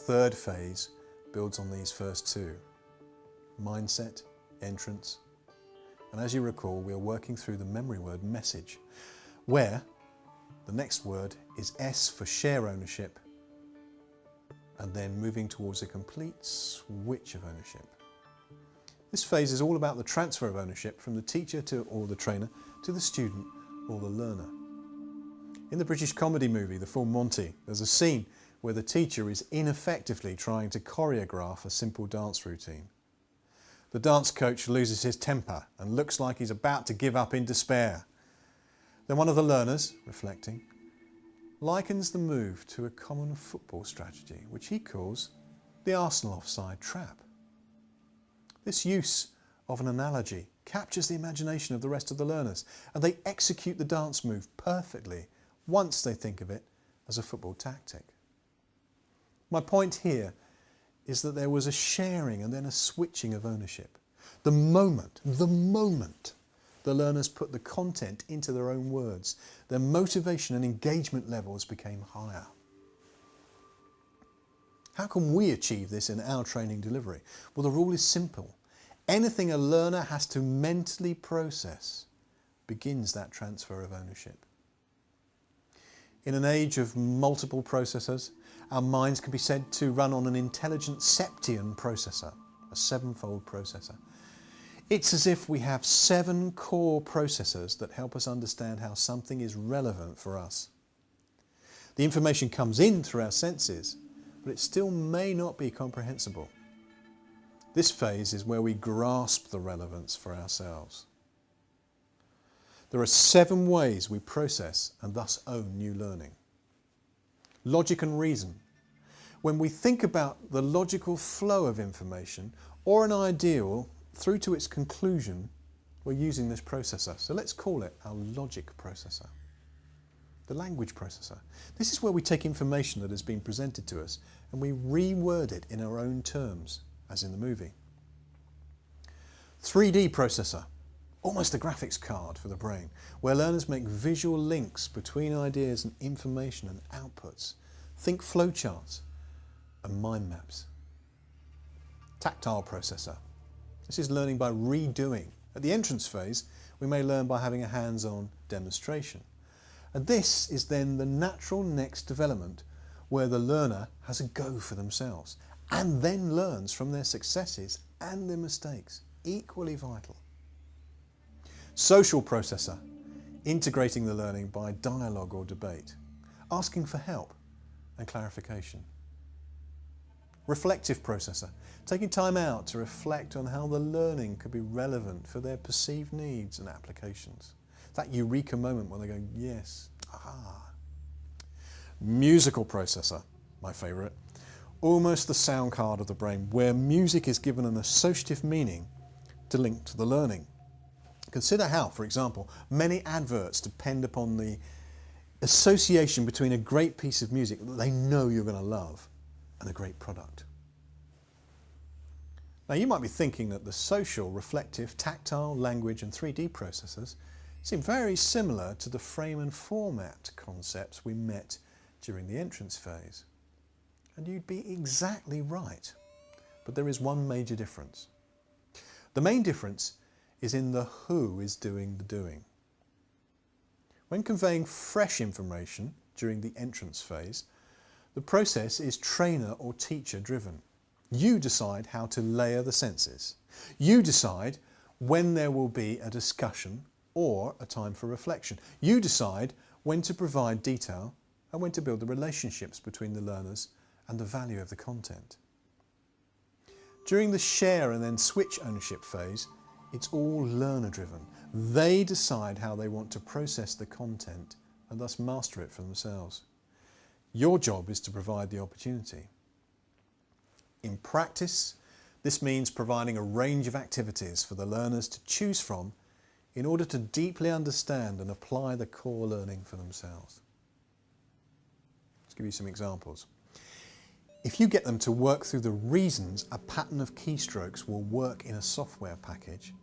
third phase builds on these first two: mindset, entrance. And as you recall, we are working through the memory word message, where the next word is S for share ownership, and then moving towards a complete switch of ownership. This phase is all about the transfer of ownership from the teacher or the trainer to the student or the learner. In the British comedy movie The Full Monty, there's a scene where the teacher is ineffectively trying to choreograph a simple dance routine. The dance coach loses his temper and looks like he's about to give up in despair. Then one of the learners, reflecting, likens the move to a common football strategy, which he calls the Arsenal offside trap. This use of an analogy captures the imagination of the rest of the learners, and they execute the dance move perfectly once they think of it as a football tactic. My point here is that there was a sharing and then a switching of ownership. The moment the learners put the content into their own words, their motivation and engagement levels became higher. How can we achieve this in our training delivery? Well, the rule is simple. Anything a learner has to mentally process begins that transfer of ownership. In an age of multiple processors, our minds can be said to run on an intelligent septian processor, a sevenfold processor. It's as if we have 7 core processors that help us understand how something is relevant for us. The information comes in through our senses, but it still may not be comprehensible. This phase is where we grasp the relevance for ourselves. There are 7 ways we process and thus own new learning. Logic and reason. When we think about the logical flow of information or an ideal through to its conclusion, we're using this processor. So let's call it our logic processor. The language processor. This is where we take information that has been presented to us and we reword it in our own terms, as in the movie. 3D processor. Almost a graphics card for the brain, where learners make visual links between ideas and information and outputs. Think flowcharts and mind maps. Tactile processor. This is learning by redoing. At the entrance phase, we may learn by having a hands-on demonstration. And this is then the natural next development, where the learner has a go for themselves and then learns from their successes and their mistakes. Equally vital. Social processor, integrating the learning by dialogue or debate, asking for help and clarification. Reflective processor, taking time out to reflect on how the learning could be relevant for their perceived needs and applications. That eureka moment when they go, yes, aha. Musical processor, my favourite, almost the sound card of the brain, where music is given an associative meaning to link to the learning. Consider how, for example, many adverts depend upon the association between a great piece of music that they know you're going to love and a great product. Now you might be thinking that the social, reflective, tactile, language and 3D processors seem very similar to the frame and format concepts we met during the entrance phase. And you'd be exactly right. But there is one major difference. The main difference is in the who is doing the doing. When conveying fresh information during the entrance phase, the process is trainer or teacher driven. You decide how to layer the senses. You decide when there will be a discussion or a time for reflection. You decide when to provide detail and when to build the relationships between the learners and the value of the content. During the share and then switch ownership phase, it's all learner driven. They decide how they want to process the content and thus master it for themselves. Your job is to provide the opportunity. In practice, this means providing a range of activities for the learners to choose from in order to deeply understand and apply the core learning for themselves. Let's give you some examples. If you get them to work through the reasons a pattern of keystrokes will work in a software package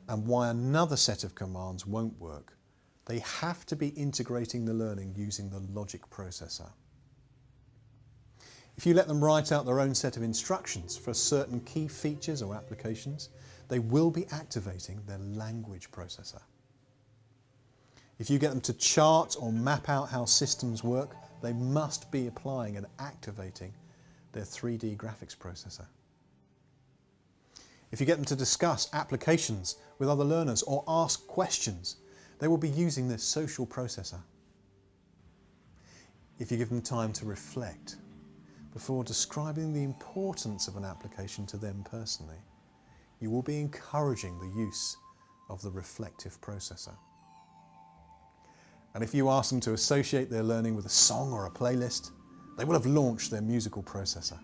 and why another set of commands won't work, they have to be integrating the learning using the logic processor. If you let them write out their own set of instructions for certain key features or applications, they will be activating their language processor. If you get them to chart or map out how systems work, they must be applying and activating their 3D graphics processor. If you get them to discuss applications with other learners or ask questions, they will be using their social processor. If you give them time to reflect before describing the importance of an application to them personally, you will be encouraging the use of the reflective processor. And if you ask them to associate their learning with a song or a playlist, they will have launched their musical processor.